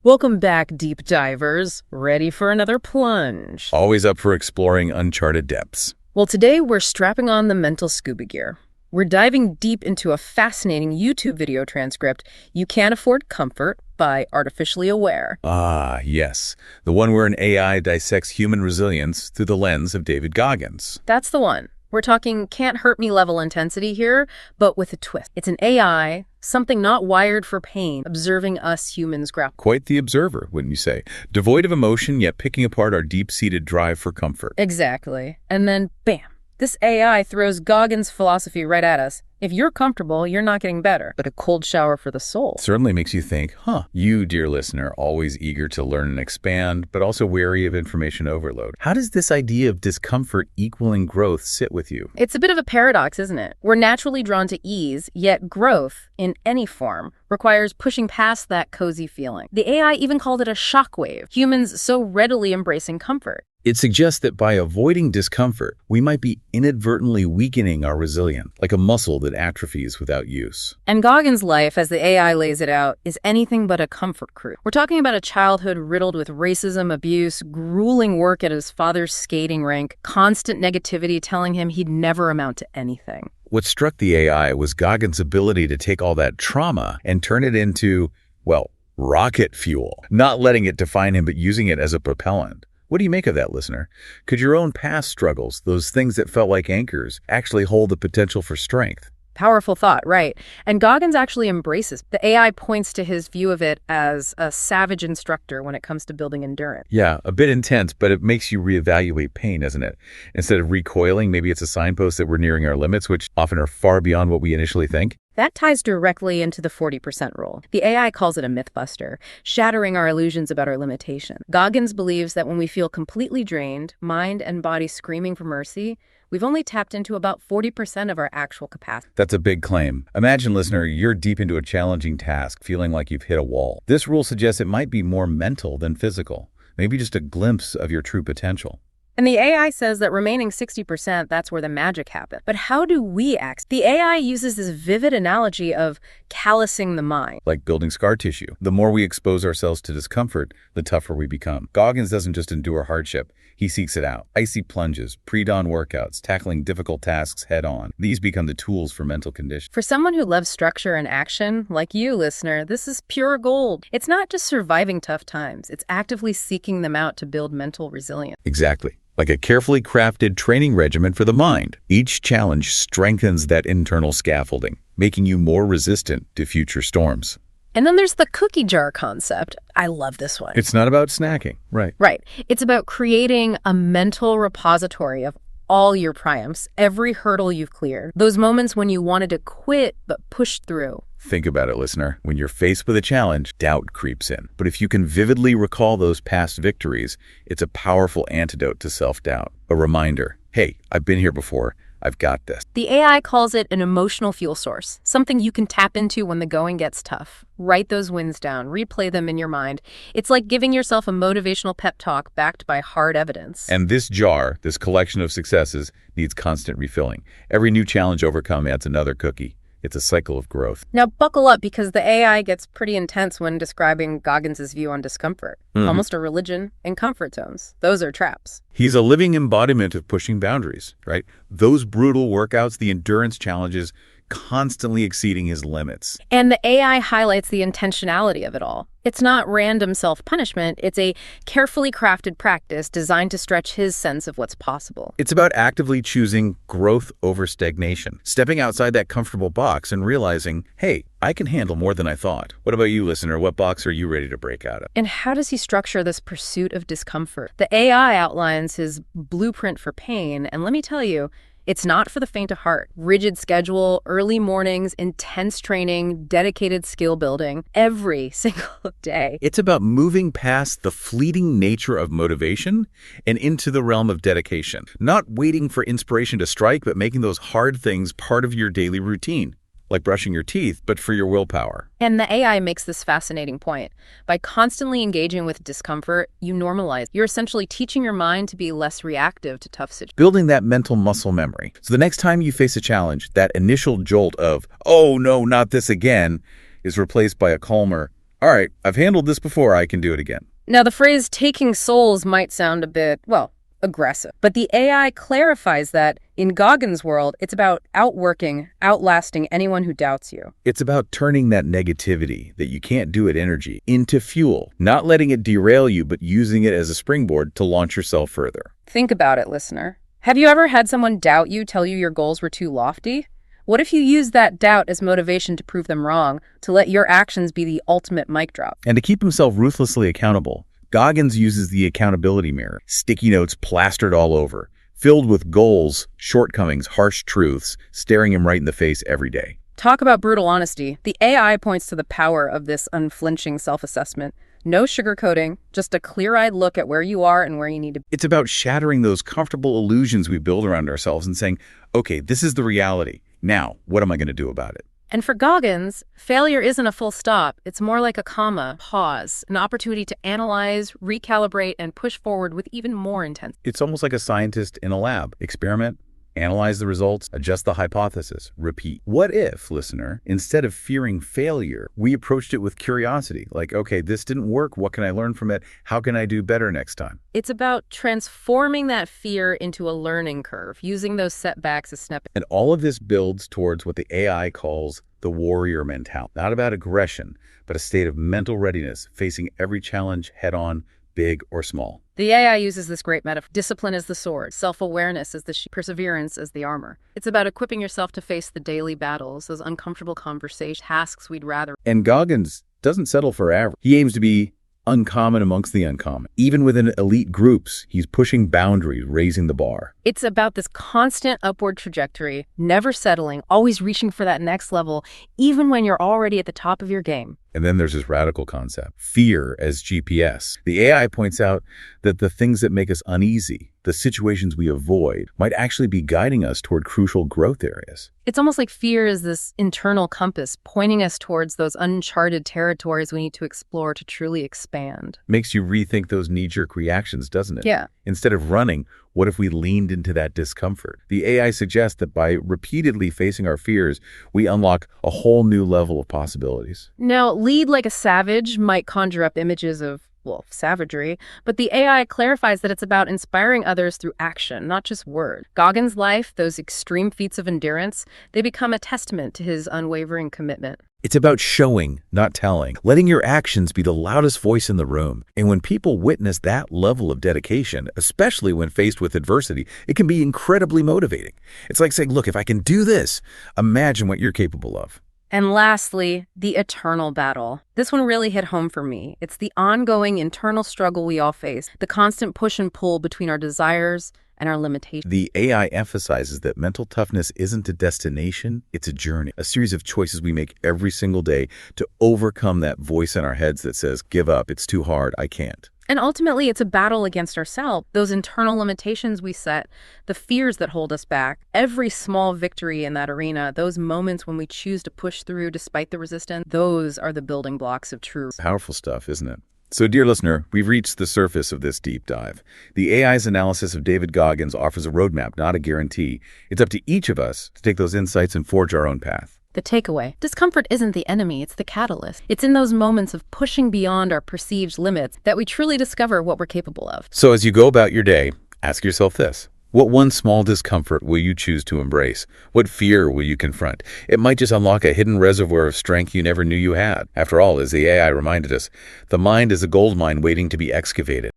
Welcome back, deep divers. Ready for another plunge? Always up for exploring uncharted depths. Well, today we're strapping on the mental scuba gear. We're diving deep into a fascinating YouTube video transcript, You Can't Afford Comfort by Artificially Aware. Ah, yes. The one where an AI dissects human resilience through the lens of David Goggins. That's the one. We're talking can't hurt me level intensity here, but with a twist. It's an AI, something not wired for pain, observing us humans grapple. Quite the observer, wouldn't you say? Devoid of emotion, yet picking apart our deep-seated drive for comfort. Exactly. And then, bam, this AI throws Goggins' philosophy right at us. If you're comfortable, you're not getting better, but a cold shower for the soul. Certainly makes you think, You, dear listener, always eager to learn and expand, but also wary of information overload. How does this idea of discomfort equaling growth sit with you? It's a bit of a paradox, isn't it? We're naturally drawn to ease, yet growth, in any form, requires pushing past that cozy feeling. The AI even called it a shockwave, humans so readily embracing comfort. It suggests that by avoiding discomfort, we might be inadvertently weakening our resilience, like a muscle that atrophies without use. And Goggins' life, as the AI lays it out, is anything but a comfort cruise. We're talking about a childhood riddled with racism, abuse, grueling work at his father's skating rink, constant negativity telling him he'd never amount to anything. What struck the AI was Goggins' ability to take all that trauma and turn it into, rocket fuel. Not letting it define him, but using it as a propellant. What do you make of that, listener? Could your own past struggles, those things that felt like anchors, actually hold the potential for strength? Powerful thought, right. And Goggins actually embraces. The AI points to his view of it as a savage instructor when it comes to building endurance. Yeah, a bit intense, but it makes you reevaluate pain, doesn't it? Instead of recoiling, maybe it's a signpost that we're nearing our limits, which often are far beyond what we initially think. That ties directly into the 40% rule. The AI calls it a myth buster, shattering our illusions about our limitation. Goggins believes that when we feel completely drained, mind and body screaming for mercy, we've only tapped into about 40% of our actual capacity. That's a big claim. Imagine, listener, you're deep into a challenging task, feeling like you've hit a wall. This rule suggests it might be more mental than physical, maybe just a glimpse of your true potential. And the AI says that remaining 60%, that's where the magic happens. But how do we act? The AI uses this vivid analogy of callousing the mind. Like building scar tissue. The more we expose ourselves to discomfort, the tougher we become. Goggins doesn't just endure hardship. He seeks it out. Icy plunges, pre-dawn workouts, tackling difficult tasks head-on. These become the tools for mental conditioning. For someone who loves structure and action, like you, listener, this is pure gold. It's not just surviving tough times. It's actively seeking them out to build mental resilience. Exactly. Like a carefully crafted training regimen for the mind. Each challenge strengthens that internal scaffolding, making you more resistant to future storms. And then there's the cookie jar concept. I love this one. It's not about snacking, right? Right. It's about creating a mental repository of all your triumphs, every hurdle you've cleared, those moments when you wanted to quit but pushed through. Think about it, listener. When you're faced with a challenge, doubt creeps in. But if you can vividly recall those past victories, it's a powerful antidote to self-doubt. A reminder, hey, I've been here before. I've got this. The AI calls it an emotional fuel source, something you can tap into when the going gets tough. Write those wins down, replay them in your mind. It's like giving yourself a motivational pep talk backed by hard evidence. And this jar, this collection of successes, needs constant refilling. Every new challenge overcome adds another cookie. It's a cycle of growth. Now buckle up, because the AI gets pretty intense when describing Goggins' view on discomfort. Almost a religion in comfort zones. Those are traps. He's a living embodiment of pushing boundaries, right? Those brutal workouts, the endurance challenges, constantly exceeding his limits. And the AI highlights the intentionality of it all. It's not random self-punishment. It's a carefully crafted practice designed to stretch his sense of what's possible. It's about actively choosing growth over stagnation, stepping outside that comfortable box and realizing, hey, I can handle more than I thought. What about you, listener? What box are you ready to break out of? And how does he structure this pursuit of discomfort? The AI outlines his blueprint for pain, and let me tell you, it's not for the faint of heart. Rigid schedule, early mornings, intense training, dedicated skill building, every single day. It's about moving past the fleeting nature of motivation and into the realm of dedication. Not waiting for inspiration to strike, but making those hard things part of your daily routine. Like brushing your teeth, but for your willpower. And the AI makes this fascinating point. By constantly engaging with discomfort, you normalize. You're essentially teaching your mind to be less reactive to tough situations. Building that mental muscle memory. So the next time you face a challenge, that initial jolt of, oh no, not this again, is replaced by a calmer, All right, I've handled this before, I can do it again. Now, the phrase taking souls might sound a bit, well, aggressive, but the AI clarifies that in Goggins' world, it's about outworking, outlasting anyone who doubts you. It's about turning that negativity, that you can't do it energy, into fuel, not letting it derail you, but using it as a springboard to launch yourself further. Think about it, listener. Have you ever had someone doubt you, tell you your goals were too lofty? What if you use that doubt as motivation to prove them wrong, to let your actions be the ultimate mic drop? And to keep himself ruthlessly accountable, Goggins uses the accountability mirror, sticky notes plastered all over, filled with goals, shortcomings, harsh truths, staring him right in the face every day. Talk about brutal honesty. The AI points to the power of this unflinching self-assessment. No sugarcoating, just a clear-eyed look at where you are and where you need to be. It's about shattering those comfortable illusions we build around ourselves and saying, okay, this is the reality. Now, what am I going to do about it? And for Goggins, failure isn't a full stop. It's more like a comma, pause, an opportunity to analyze, recalibrate, and push forward with even more intensity. It's almost like a scientist in a lab. Experiment, analyze the results, adjust the hypothesis, repeat. What if, listener, instead of fearing failure, we approached it with curiosity? Like, okay, this didn't work. What can I learn from it? How can I do better next time? It's about transforming that fear into a learning curve, using those setbacks as snippets. And all of this builds towards what the AI calls the warrior mentality. Not about aggression, but a state of mental readiness, facing every challenge head on, big or small. The AI uses this great metaphor. Discipline as the sword, self-awareness as the shield, perseverance as the armor. It's about equipping yourself to face the daily battles, those uncomfortable conversations, tasks we'd rather. And Goggins doesn't settle for average. He aims to be uncommon amongst the uncommon. Even within elite groups, he's pushing boundaries, raising the bar. It's about this constant upward trajectory, never settling, always reaching for that next level, even when you're already at the top of your game. And then there's this radical concept, fear as GPS. The AI points out that the things that make us uneasy, the situations we avoid, might actually be guiding us toward crucial growth areas. It's almost like fear is this internal compass pointing us towards those uncharted territories we need to explore to truly expand. Makes you rethink those knee-jerk reactions, doesn't it? Yeah. Instead of running, what if we leaned into that discomfort? The AI suggests that by repeatedly facing our fears, we unlock a whole new level of possibilities. Now, lead like a savage might conjure up images of, well, savagery, but the AI clarifies that it's about inspiring others through action, not just word. Goggins' life, those extreme feats of endurance, they become a testament to his unwavering commitment. It's about showing, not telling, letting your actions be the loudest voice in the room. And when people witness that level of dedication, especially when faced with adversity, it can be incredibly motivating. It's like saying, look, if I can do this, imagine what you're capable of. And lastly, the eternal battle. This one really hit home for me. It's the ongoing internal struggle we all face, the constant push and pull between our desires and our limitations. The AI emphasizes that mental toughness isn't a destination, it's a journey, a series of choices we make every single day to overcome that voice in our heads that says, give up, it's too hard, I can't. And ultimately, it's a battle against ourselves, those internal limitations we set, the fears that hold us back. Every small victory in that arena, those moments when we choose to push through despite the resistance, those are the building blocks of true. Powerful stuff, isn't it? So, dear listener, we've reached the surface of this deep dive. The AI's analysis of David Goggins offers a roadmap, not a guarantee. It's up to each of us to take those insights and forge our own path. The takeaway: discomfort isn't the enemy, it's the catalyst. It's in those moments of pushing beyond our perceived limits that we truly discover what we're capable of. So as you go about your day, ask yourself this. What one small discomfort will you choose to embrace? What fear will you confront? It might just unlock a hidden reservoir of strength you never knew you had. After all, as the AI reminded us, the mind is a gold mine waiting to be excavated.